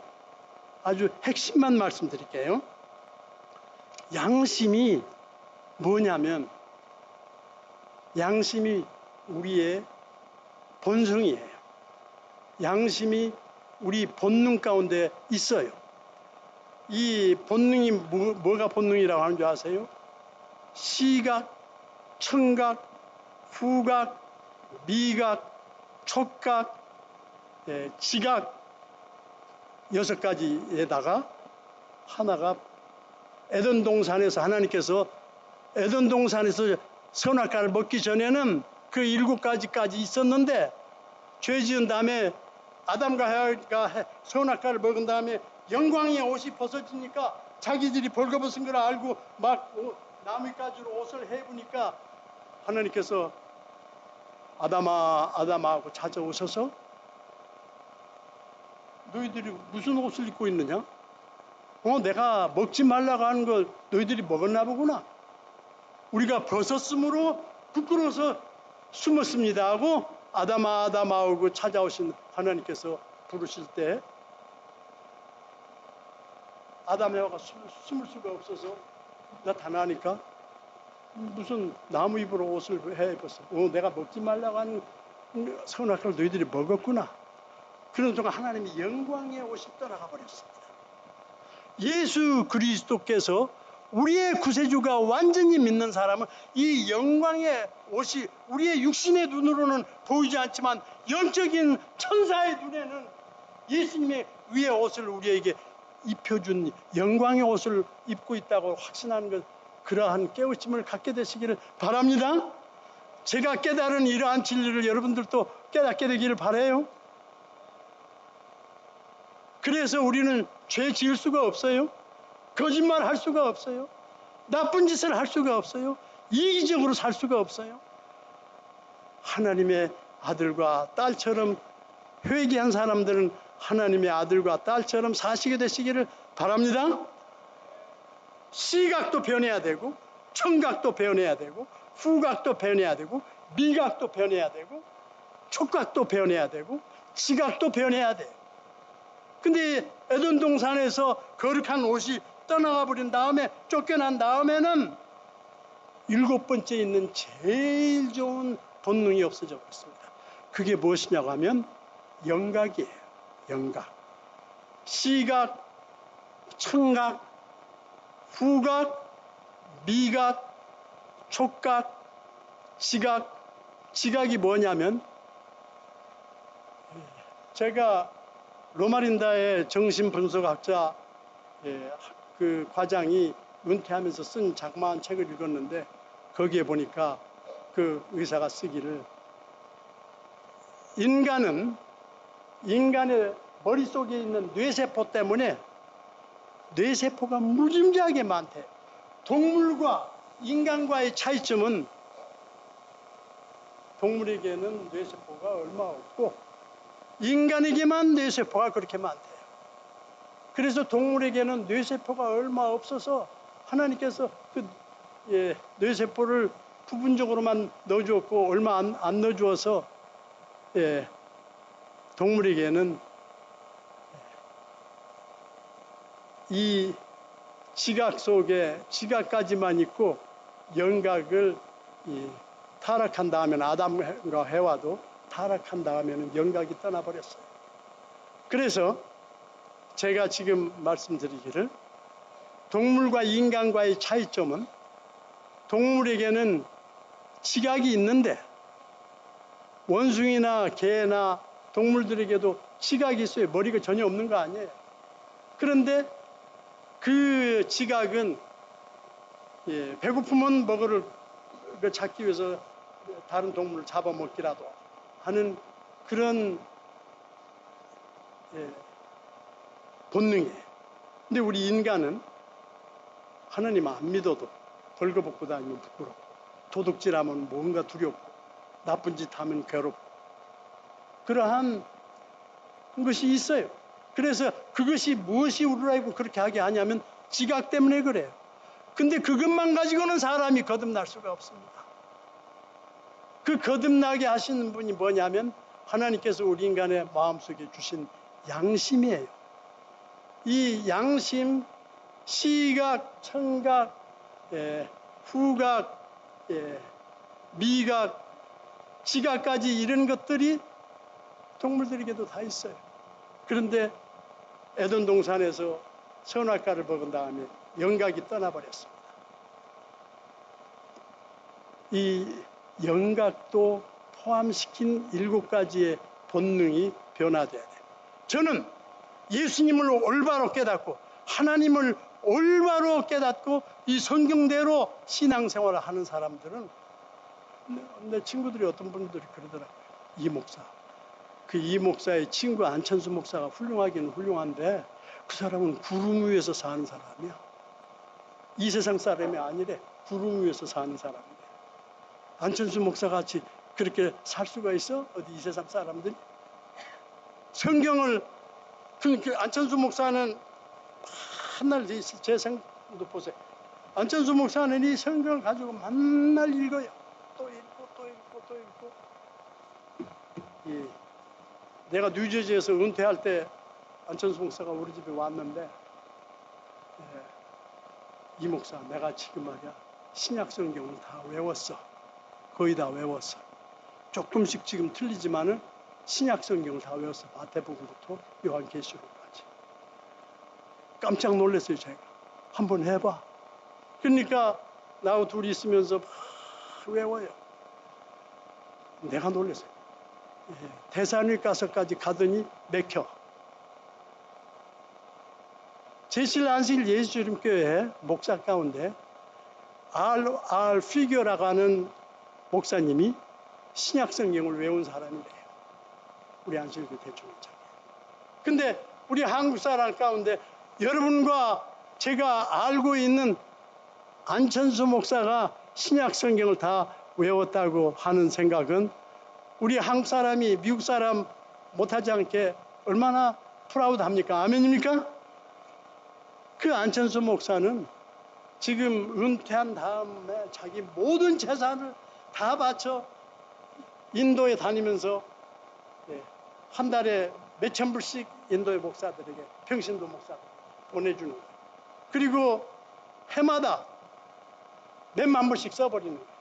S1: 아주 핵심만 말씀드릴게요. 양심이 뭐냐면, 양심이 우리의 본성이에요. 양심이 우리 본능 가운데 있어요. 이 본능이 뭐가 본능이라고 하는 줄 아세요? 시각, 청각, 후각, 미각, 촉각, 지각, 6가지에다가 하나가 에덴 동산에서 하나님께서 에덴 동산에서 선악과를 먹기 전에는 그 7가지까지 있었는데, 죄 지은 다음에 아담과 하와가 선악과를 먹은 다음에 영광의 옷이 벗어지니까 자기들이 벌거벗은 걸 알고 막 나뭇가지로 옷을 해보니까 하나님께서 아담아 하고 찾아오셔서 너희들이 무슨 옷을 입고 있느냐? 내가 먹지 말라고 하는 걸 너희들이 먹었나 보구나. 우리가 벗었으므로 부끄러워서 숨었습니다 하고 아담아 하고 찾아오신 하나님께서 부르실 때 아담 하와가 숨을 수가 없어서 나타나니까 무슨 나무 잎으로 옷을 해 입었어. 내가 먹지 말라고 하는 선악과를 너희들이 먹었구나. 그런 동안 하나님이 영광의 옷이 떠나가 버렸습니다. 예수 그리스도께서 우리의 구세주가 완전히 믿는 사람은 이 영광의 옷이 우리의 육신의 눈으로는 보이지 않지만 영적인 천사의 눈에는 예수님의 위의 옷을 우리에게 입혀준 영광의 옷을 입고 있다고 확신하는 것, 그러한 깨우침을 갖게 되시기를 바랍니다. 제가 깨달은 이러한 진리를 여러분들도 깨닫게 되기를 바라요. 그래서 우리는 죄 지을 수가 없어요. 거짓말 할 수가 없어요. 나쁜 짓을 할 수가 없어요. 이기적으로 살 수가 없어요. 하나님의 아들과 딸처럼, 회개한 사람들은 하나님의 아들과 딸처럼 사시게 되시기를 바랍니다. 시각도 변해야 되고, 청각도 변해야 되고, 후각도 변해야 되고, 미각도 변해야 되고, 촉각도 변해야 되고, 지각도 변해야 돼요. 근데 에덴 동산에서 거룩한 옷이 떠나가 버린 다음에, 쫓겨난 다음에는 7번째 있는 제일 좋은 본능이 없어져 버렸습니다. 그게 무엇이냐고 하면 영각이에요. 영각. 시각, 청각, 후각, 미각, 촉각, 지각. 지각이 뭐냐면, 제가 로마린다의 정신분석학자 그 과장이 은퇴하면서 쓴 자그마한 책을 읽었는데, 거기에 보니까 그 의사가 쓰기를, 인간은 인간의 머릿속에 있는 뇌세포 때문에 뇌세포가 무지무지하게 많대요. 동물과 인간과의 차이점은 동물에게는 뇌세포가 얼마 없고 인간에게만 뇌세포가 그렇게 많대요. 그래서 동물에게는 뇌세포가 얼마 없어서 하나님께서 뇌세포를 부분적으로만 넣어주었고 얼마 안 넣어주어서 동물에게는 이 지각 속에 지각까지만 있고 영각을 타락한 다음에는 아담과 해와도 타락한 다음에는 영각이 떠나버렸어요. 그래서 제가 지금 말씀드리기를 동물과 인간과의 차이점은 동물에게는 지각이 있는데 원숭이나 개나 동물들에게도 지각이 있어요. 머리가 전혀 없는 거 아니에요. 그런데 그 지각은 배고프면 먹을 걸 찾기 위해서 다른 동물을 잡아먹기라도 하는 그런 본능이에요. 근데 우리 인간은 하나님 안 믿어도 벌거벗고 다니면 부끄럽고 도둑질하면 뭔가 두렵고 나쁜 짓 하면 괴롭고 그러한 것이 있어요. 그래서 그것이 무엇이 우리를 알고 그렇게 하게 하냐면 지각 때문에 그래요. 근데 그것만 가지고는 사람이 거듭날 수가 없습니다. 그 거듭나게 하시는 분이 뭐냐면 하나님께서 우리 인간의 마음속에 주신 양심이에요. 이 양심, 시각, 청각, 후각, 미각, 지각까지 이런 것들이 동물들에게도 다 있어요. 그런데 에덴 동산에서 선악과를 먹은 다음에 영각이 떠나버렸습니다. 이 영각도 포함시킨 7가지의 본능이 변화돼야 돼요. 저는 예수님을 올바로 깨닫고 하나님을 올바로 깨닫고 이 성경대로 신앙생활을 하는 사람들은 내 친구들이 어떤 분들이 그러더라고요. 이 목사, 그 이 목사의 친구 안천수 목사가 훌륭하기는 훌륭한데 그 사람은 구름 위에서 사는 사람이야. 이 세상 사람이 아니래. 구름 위에서 사는 사람이래. 안천수 목사 같이 그렇게 살 수가 있어? 어디 이 세상 사람들이? 성경을 그 안천수 목사는 맨날 제 생도 보세요. 안천수 목사는 이 성경을 가지고 맨날 읽어요. 또 읽고 또 읽고 또 읽고. 내가 뉴저지에서 은퇴할 때 안천수 목사가 우리 집에 왔는데 이 목사 내가 지금 말이야 신약 성경을 다 외웠어. 거의 다 외웠어. 조금씩 지금 틀리지만은 신약 성경을 다 외웠어. 마태복음부터 요한계시록까지. 깜짝 놀랐어요. 제가 한번 해봐. 그러니까 나하고 둘이 있으면서 막 외워요. 내가 놀랐어요. 대산일가서까지 가더니 맥혀. 제실 안실 예수주님교회 목사 가운데 R. 피겨라고 하는 목사님이 신약 성경을 외운 사람이래요. 우리 안실교 대총회장. 근데 우리 한국 사람 가운데 여러분과 제가 알고 있는 안천수 목사가 신약 성경을 다 외웠다고 하는 생각은 우리 한국 사람이 미국 사람 못하지 않게 얼마나 프라우드합니까? 아멘입니까? 그 안천수 목사는 지금 은퇴한 다음에 자기 모든 재산을 다 바쳐 인도에 다니면서 한 달에 몇천 불씩 인도의 목사들에게 평신도 목사들 보내주는 거예요. 그리고 해마다 몇만 불씩 써버리는 거예요.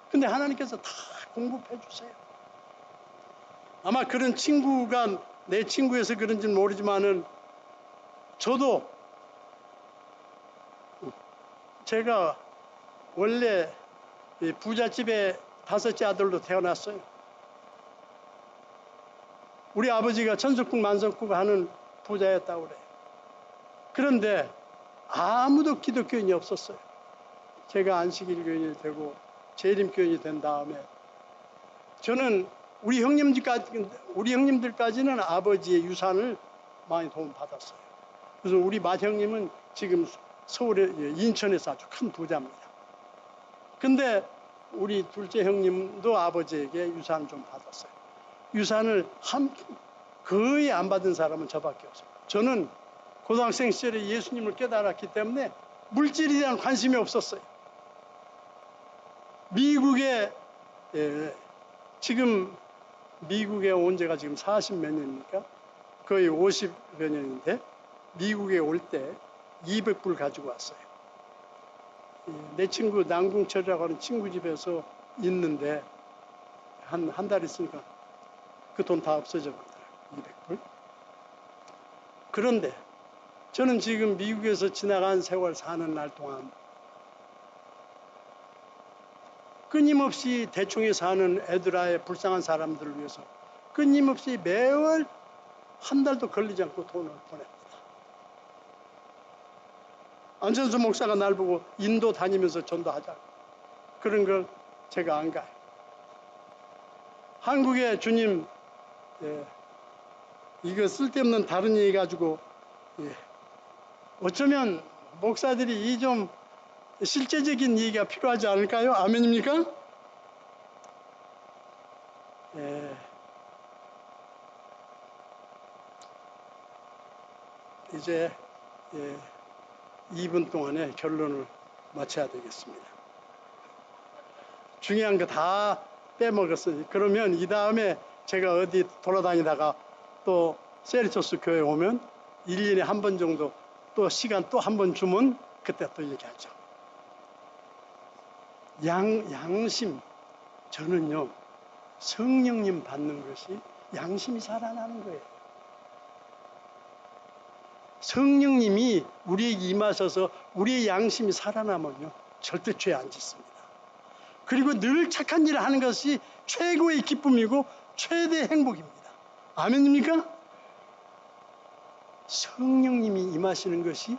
S1: 근데 하나님께서 다 공급해 주세요. 아마 그런 친구가 내 친구여서 그런지는 모르지만은 저도 제가 원래 부잣집에 5째 아들로 태어났어요. 우리 아버지가 천석국 만석국 하는 부자였다고 그래요. 그런데 아무도 기독교인이 없었어요. 제가 안식일 교인이 되고 재림 교인이 된 다음에 저는 우리 형님들까지는 아버지의 유산을 많이 도움받았어요. 그래서 우리 맏형님은 지금 서울에, 인천에서 아주 큰 부자입니다. 근데 우리 둘째 형님도 아버지에게 유산 좀 받았어요. 유산을 거의 안 받은 사람은 저밖에 없어요. 저는 고등학생 시절에 예수님을 깨달았기 때문에 물질에 대한 관심이 없었어요. 미국에, 지금 미국에 온 지가 지금 40 몇 년입니까? 거의 50 몇 년인데, 미국에 올 때 200불 가지고 왔어요. 내 친구 남궁철이라고 하는 친구 집에서 있는데 한 달 있으니까 그 돈 다 없어져 버렸더라고요. 200불. 그런데 저는 지금 미국에서 지나간 세월 사는 날 동안 끊임없이 대충에 사는 애들아의 불쌍한 사람들을 위해서 끊임없이 매월 한 달도 걸리지 않고 돈을 보냅니다. 안천수 목사가 날 보고 인도 다니면서 전도하자. 그런 걸 제가 안 가요. 한국에 주님, 이거 쓸데없는 다른 얘기 가지고, 어쩌면 목사들이 이 좀 실제적인 얘기가 필요하지 않을까요? 아멘입니까? 이제 2분 동안에 결론을 마쳐야 되겠습니다. 중요한 거 다 빼먹었어요. 그러면 이 다음에 제가 어디 돌아다니다가 또 세리토스 교회 오면 1년에 한 번 정도 또 시간 또 한 번 주면 그때 또 얘기하죠. 양심, 저는요, 성령님 받는 것이 양심이 살아나는 거예요. 성령님이 우리에게 임하셔서 우리의 양심이 살아나면요, 절대 죄 안 짓습니다. 그리고 늘 착한 일을 하는 것이 최고의 기쁨이고 최대의 행복입니다. 아멘입니까? 성령님이 임하시는 것이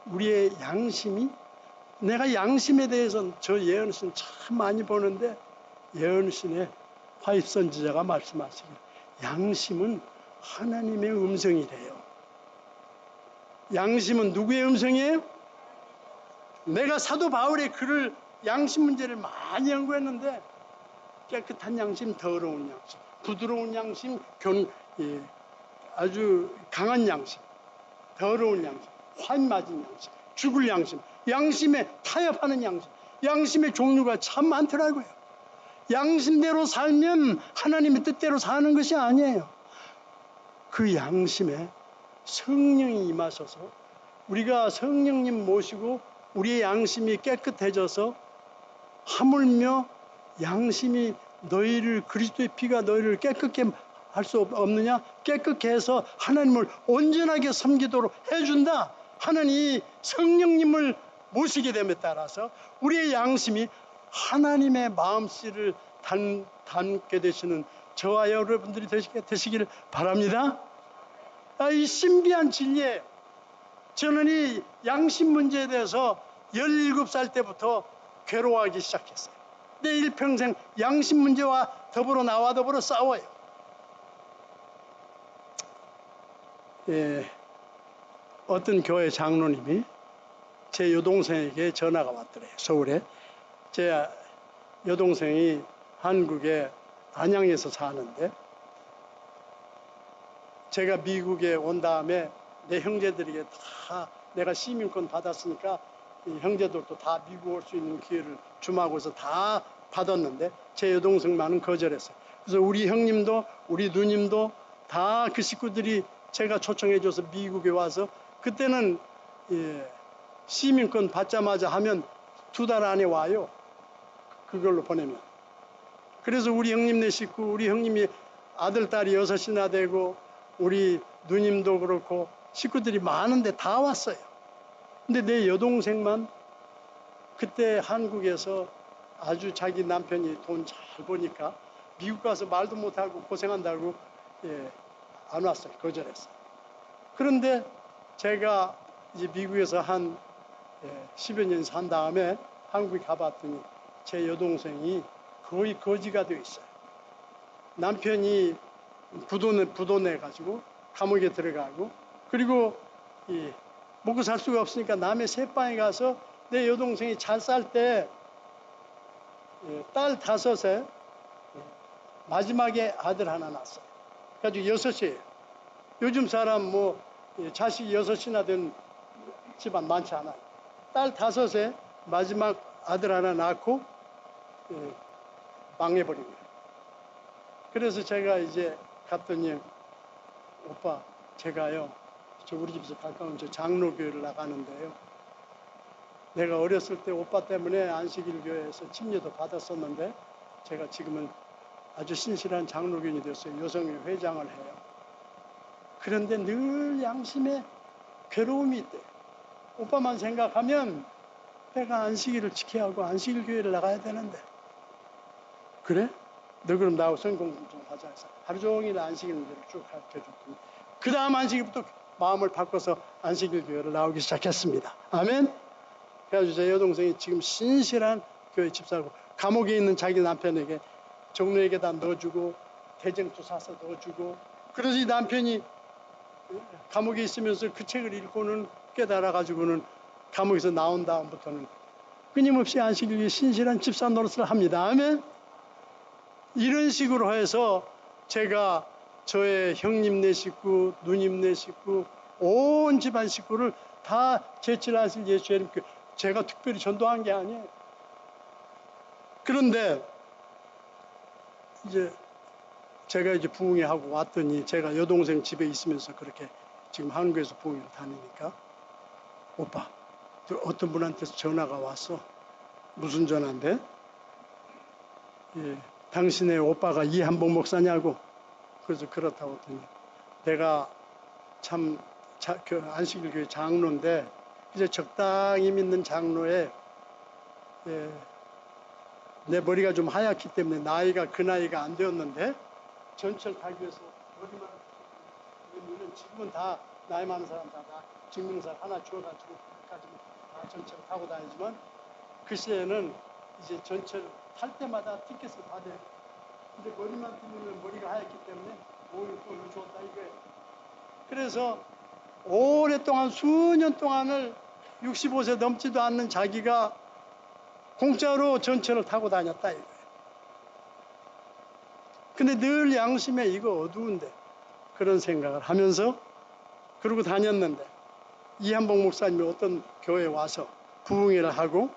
S1: 우리의 양심이, 내가 양심에 대해서는 저 예언신 참 많이 보는데 예언신의 화입선지자가 말씀하시길 양심은 하나님의 음성이래요. 양심은 누구의 음성이에요? 내가 사도 바울의 글을 양심 문제를 많이 연구했는데 깨끗한 양심, 더러운 양심, 부드러운 양심, 아주 강한 양심, 더러운 양심, 환 맞은 양심, 죽을 양심, 양심에 타협하는 양심, 양심의 종류가 참 많더라고요. 양심대로 살면 하나님의 뜻대로 사는 것이 아니에요. 그 양심에 성령이 임하셔서 우리가 성령님 모시고 우리의 양심이 깨끗해져서 하물며 양심이 너희를, 그리스도의 피가 너희를 깨끗게 할 수 없느냐? 깨끗게 해서 하나님을 온전하게 섬기도록 해준다 하는 이 성령님을 모시게 됨에 따라서 우리의 양심이 하나님의 마음씨를 담게 되시는 저와 여러분들이 되시기를 바랍니다. 이 신비한 진리예요. 저는 이 양심 문제에 대해서 17살 때부터 괴로워하기 시작했어요. 내 일평생 양심 문제와 나와 더불어 싸워요. 어떤 교회 장로님이 제 여동생에게 전화가 왔더래요. 서울에. 제 여동생이 한국의 안양에서 사는데 제가 미국에 온 다음에 내 형제들에게 다 내가 시민권 받았으니까 이 형제들도 다 미국 올 수 있는 기회를 주마고서 다 받았는데 제 여동생만은 거절했어요. 그래서 우리 형님도 우리 누님도 다 그 식구들이 제가 초청해줘서 미국에 와서 그때는 시민권 받자마자 하면 2달 안에 와요. 그걸로 보내면. 그래서 우리 형님네 식구, 우리 형님이 아들, 딸이 6이나 되고 우리 누님도 그렇고 식구들이 많은데 다 왔어요. 근데 내 여동생만 그때 한국에서 아주 자기 남편이 돈 잘 버니까 미국 가서 말도 못하고 고생한다고 안 왔어요. 거절했어요. 그런데 제가 이제 미국에서 한 10여 년 산 다음에 한국에 가봤더니 제 여동생이 거의 거지가 되어 있어요. 남편이 부도내 가지고 감옥에 들어가고 그리고 먹고 살 수가 없으니까 남의 새방에 가서 내 여동생이 잘 살 때 딸 5에 마지막에 아들 하나 낳았어요. 그래가지고 6이에요. 요즘 사람 뭐 자식 6이나 된 집안 많지 않아요. 딸 5에 마지막 아들 하나 낳고 망해버린 거예요. 그래서 제가 이제 갔더니 오빠 제가요 저 우리 집에서 가까운 저 장로교회를 나가는데요. 내가 어렸을 때 오빠 때문에 안식일교회에서 침례도 받았었는데 제가 지금은 아주 신실한 장로교인이 됐어요. 여성회 회장을 해요. 그런데 늘 양심에 괴로움이 있대. 오빠만 생각하면 내가 안식일을 지켜야 하고 안식일 교회를 나가야 되는데. 그래? 너 그럼 나하고 성공 좀 하자 해서 하루 종일 안식일 문제를 쭉 가르쳐줬더니 그 다음 안식일부터 마음을 바꿔서 안식일 교회를 나오기 시작했습니다. 아멘? 그래가지고 제 여동생이 지금 신실한 교회 집사고 감옥에 있는 자기 남편에게 종로에게다 넣어주고 대쟁투 사서 넣어주고 그래서 이 남편이 감옥에 있으면서 그 책을 읽고는 깨달아가지고는 감옥에서 나온 다음부터는 끊임없이 안식일 위해 신실한 집사 노릇을 합니다. 아멘? 이런 식으로 해서 제가 저의 형님 식구, 누님 식구, 온 집안 식구를 다 제칠하신 예수 이름께 제가 특별히 전도한 게 아니에요. 그런데 이제 제가 이제 부흥회 하고 왔더니 제가 여동생 집에 있으면서 그렇게 지금 한국에서 부흥회를 다니니까 오빠 어떤 분한테서 전화가 왔어. 무슨 전화인데? 당신의 오빠가 이한복 목사냐고. 그래서 그렇다고 했더니 내가 참 그 안식일 교회 장로인데 이제 적당히 믿는 장로에 내 머리가 좀 하얗기 때문에 나이가 그 나이가 안 되었는데 전철 타기 위해서 머리만 이런 지금은 다 나이 많은 사람 다 증명서 하나 주어가지고 까지는 다 전철 타고 다니지만 그 시에는 이제 전철 탈 때마다 티켓을 받아요. 근데 머리만 뜨면 머리가 하얗기 때문에 돈을 줬다 이거예요. 그래서 오랫동안 수년 동안을 65세 넘지도 않는 자기가 공짜로 전철을 타고 다녔다 이거예요. 근데 늘 양심에 이거 어두운데 그런 생각을 하면서 그러고 다녔는데 이한복 목사님이 어떤 교회에 와서 부흥회를 하고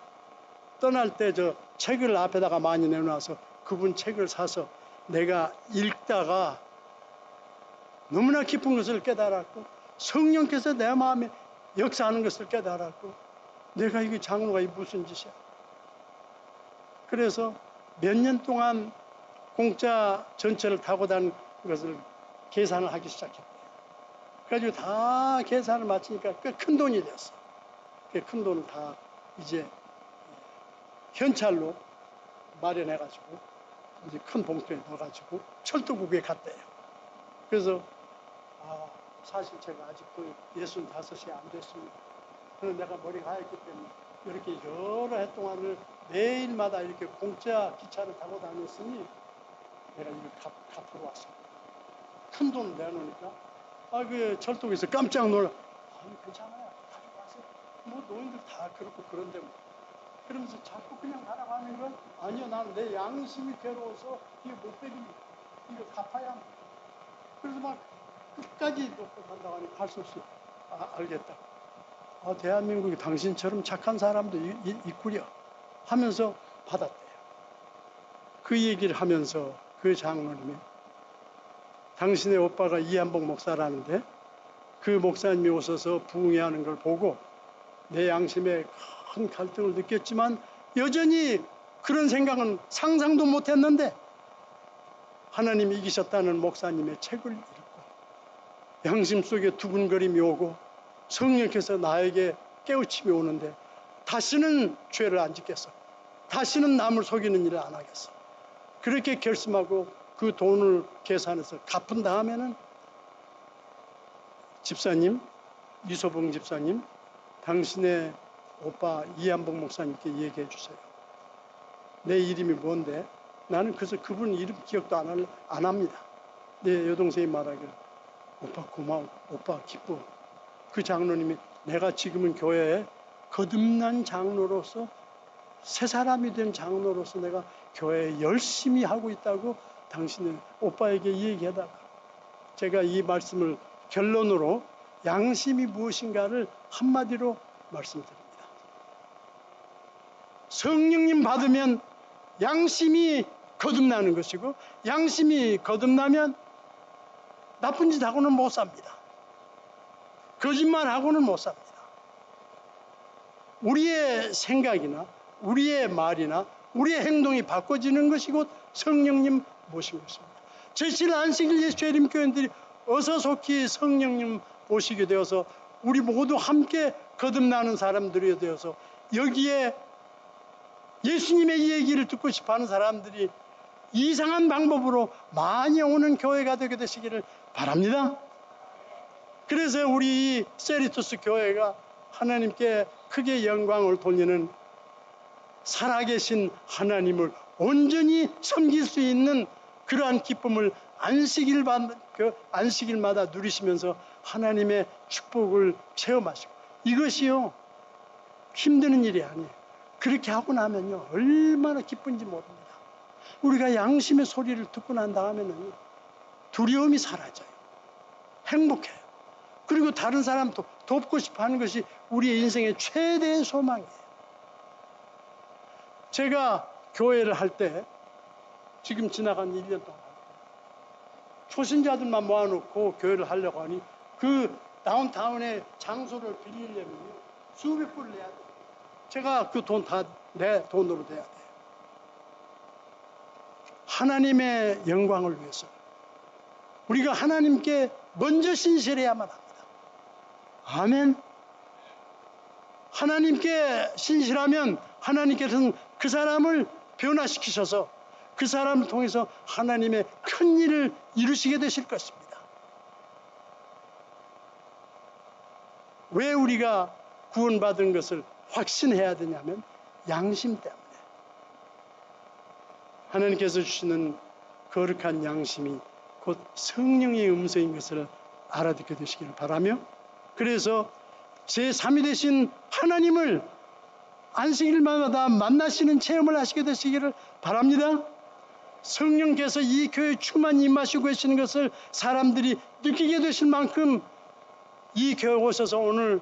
S1: 떠날 때 저 책을 앞에다가 많이 내놔서 그분 책을 사서 내가 읽다가 너무나 깊은 것을 깨달았고 성령께서 내 마음에 역사하는 것을 깨달았고 내가 이게 장로가 이 무슨 짓이야. 그래서 몇 년 동안 공짜 전철을 타고 다닌 것을 계산을 하기 시작했대요. 그래가지고 다 계산을 마치니까 꽤 큰 돈이 됐어. 그 큰 돈을 다 이제 현찰로 마련해가지고 이제 큰 봉투에 넣어가지고 철도국에 갔대요. 그래서 사실 제가 아직도 65이 안 됐습니다. 그래서 내가 머리가 하얗기 때문에 이렇게 여러 해 동안을 매일마다 이렇게 공짜 기차를 타고 다녔으니 내가 이걸 갚으러 왔습니다. 큰 돈을 내놓으니까 그 철도에서 깜짝 놀라. 괜찮아요. 가져가세요. 뭐 노인들 다 그렇고 그런데 뭐. 그러면서 자꾸 그냥 가라고 하는 건 아니요. 나는 내 양심이 괴로워서 이거 못 빼깁니다. 이거 갚아야 합니다. 그래서 막 끝까지 놓고 간다고 하니 갈 수 없어요. 알겠다. 대한민국에 당신처럼 착한 사람도 있구려 하면서 받았대요. 그 얘기를 하면서 그 장로님이 당신의 오빠가 이한복 목사라는데 그 목사님이 오셔서 부흥회하는 걸 보고 내 양심에 큰 갈등을 느꼈지만 여전히 그런 생각은 상상도 못했는데 하나님이 이기셨다는 목사님의 책을 읽고 양심 속에 두근거림이 오고 성령께서 나에게 깨우침이 오는데 다시는 죄를 안 짓겠어. 다시는 남을 속이는 일을 안 하겠어. 그렇게 결심하고 그 돈을 계산해서 갚은 다음에는 집사님, 유소봉 집사님, 당신의 오빠 이한복 목사님께 얘기해 주세요. 내 이름이 뭔데? 나는 그래서 그분 이름 기억도 안 합니다. 내 여동생이 말하기를 오빠 고마워, 오빠 기뻐. 그 장로님이 내가 지금은 교회에 거듭난 장로로서 새 사람이 된 장로로서 내가 교회에 열심히 하고 있다고 당신은 오빠에게 얘기하다가 제가 이 말씀을 결론으로 양심이 무엇인가를 한마디로 말씀드립니다. 성령님 받으면 양심이 거듭나는 것이고 양심이 거듭나면 나쁜 짓 하고는 못 삽니다. 거짓말하고는 못 삽니다. 우리의 생각이나 우리의 말이나 우리의 행동이 바꿔지는 것이 곧 성령님 모신 것입니다. 제칠 안식일 예수님 교인들이 어서 속히 성령님 오시게 되어서 우리 모두 함께 거듭나는 사람들이 되어서 여기에 예수님의 얘기를 듣고 싶어하는 사람들이 이상한 방법으로 많이 오는 교회가 되게 되시기를 바랍니다. 그래서 우리 이 세리투스 교회가 하나님께 크게 영광을 돌리는 살아계신 하나님을 온전히 섬길 수 있는 그러한 기쁨을 안식일마다 누리시면서 하나님의 축복을 체험하시고 이것이요 힘드는 일이 아니에요. 그렇게 하고 나면요 얼마나 기쁜지 모릅니다. 우리가 양심의 소리를 듣고 난 다음에는 두려움이 사라져요. 행복해요. 그리고 다른 사람도 돕고 싶어 하는 것이 우리의 인생의 최대의 소망이에요. 제가 교회를 할 때 지금 지나간 1년 동안 초신자들만 모아놓고 교회를 하려고 하니 그 다운타운의 장소를 빌리려면 수백 불을 내야 돼요. 제가 그 돈 다 내 돈으로 내야 돼요. 하나님의 영광을 위해서 우리가 하나님께 먼저 신실해야만 합니다. 아멘. 하나님께 신실하면 하나님께서는 그 사람을 변화시키셔서 그 사람을 통해서 하나님의 큰 일을 이루시게 되실 것입니다. 왜 우리가 구원받은 것을 확신해야 되냐면 양심 때문에. 하나님께서 주시는 거룩한 양심이 곧 성령의 음성인 것을 알아듣게 되시기를 바라며 그래서 제3위 되신 하나님을 안식일마다 만나시는 체험을 하시게 되시기를 바랍니다. 성령께서 이 교회에 충만히 임하시고 계시는 것을 사람들이 느끼게 되실 만큼 이 교회에 오셔서 오늘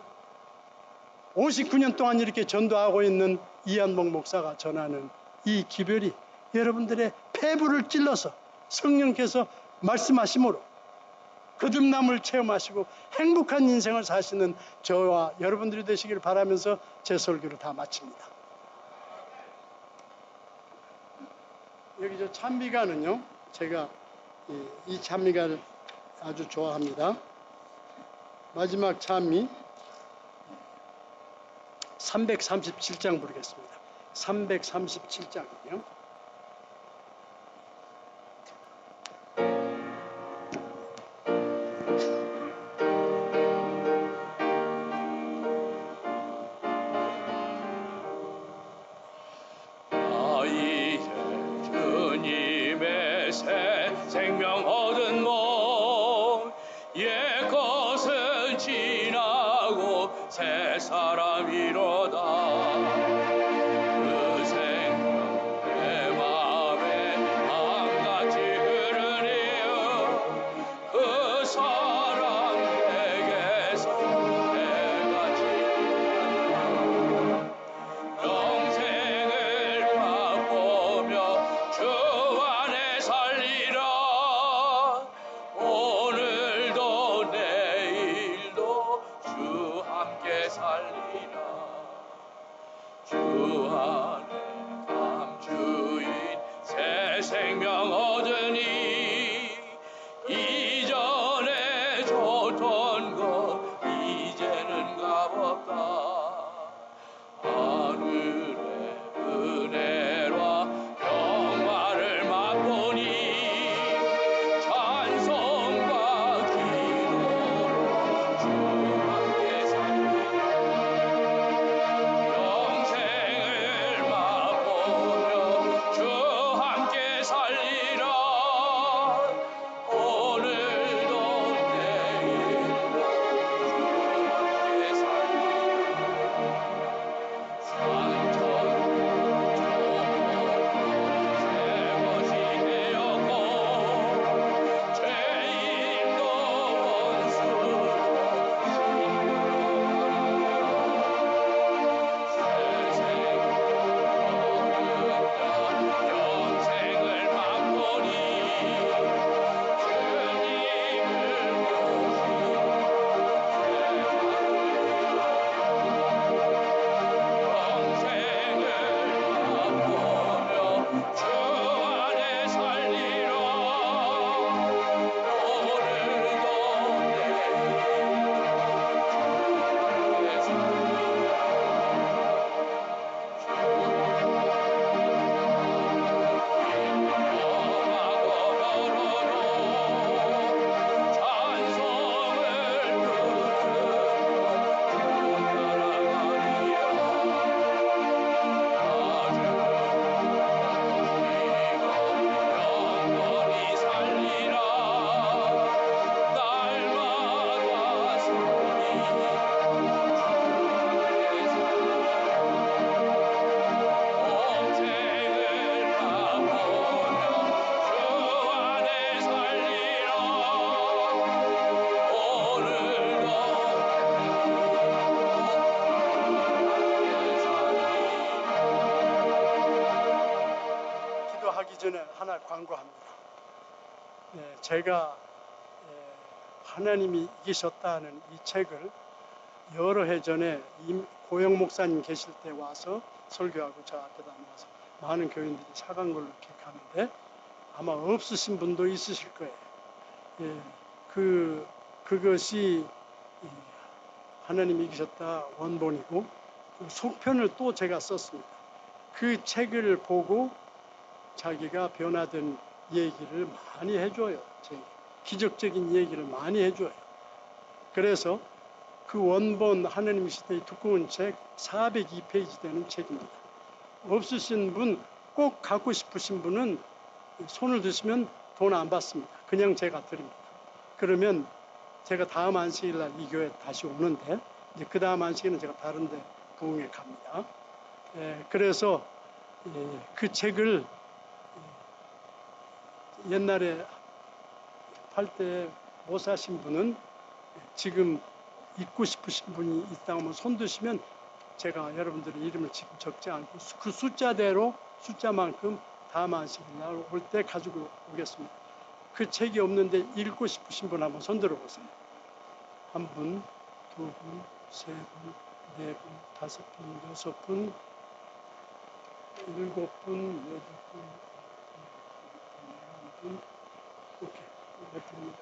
S1: 59년 동안 이렇게 전도하고 있는 이한복 목사가 전하는 이 기별이 여러분들의 폐부를 찔러서 성령께서 말씀하심으로 거듭남을 체험하시고 행복한 인생을 사시는 저와 여러분들이 되시기를 바라면서 제 설교를 다 마칩니다. 여기 저 찬미가는요, 제가 이 찬미가를 아주 좋아합니다. 마지막 찬미 337장 부르겠습니다. 337장이요.
S2: 생명 얻은 몸 옛것은 지나고 새 사람이로다. 그 생명 내 맘에 강같이 흐르네요. 그 사랑 내게서 내가 지나요. 영생을 맛보며 주 안에 살리라. 오늘도 내일도 주 함께 살리라. 주 안에 감주인 새 생명 얻으니 이전에 줬던 것 이제는 값없다. 하늘의 은혜와 평화를 맛보니 찬송과 기도로 주 함께 살리라. 영생을 맛보며 주 함께 살리라.
S1: 하기 전에 하나 광고합니다. 네, 제가 하나님이 이기셨다는 이 책을 여러 해 전에 고영 목사님 계실 때 와서 설교하고 저 앞에다 놓아서 많은 교인들이 사간 걸로 기억하는데 아마 없으신 분도 있으실 거예요. 예, 그것이 하나님이 이기셨다 원본이고 그 속편을 또 제가 썼습니다. 그 책을 보고 자기가 변화된 얘기를 많이 해줘요. 기적적인 얘기를 많이 해줘요. 그래서 그 원본 하나님 시대의 두꺼운 책 402페이지 되는 책입니다. 없으신 분, 꼭 갖고 싶으신 분은 손을 드시면 돈 안 받습니다. 그냥 제가 드립니다. 그러면 제가 다음 안식일 날 이 교회 다시 오는데 이제 그 다음 안식일은 제가 다른 데 부흥회 갑니다. 그래서 그 책을 옛날에 팔 때 못 사신 분은 지금 읽고 싶으신 분이 있다면 손 드시면 제가 여러분들의 이름을 지금 적지 않고 그 숫자대로 숫자만큼 다음 안식일 날 올 때 가지고 오겠습니다. 그 책이 없는데 읽고 싶으신 분 한번 손 들어보세요. 한 분, 두 분, 세 분, 네 분, 다섯 분, 여섯 분, 일곱 분, 여덟 분, 아홉 분, 열 분, 오케이, 몇 분입니다.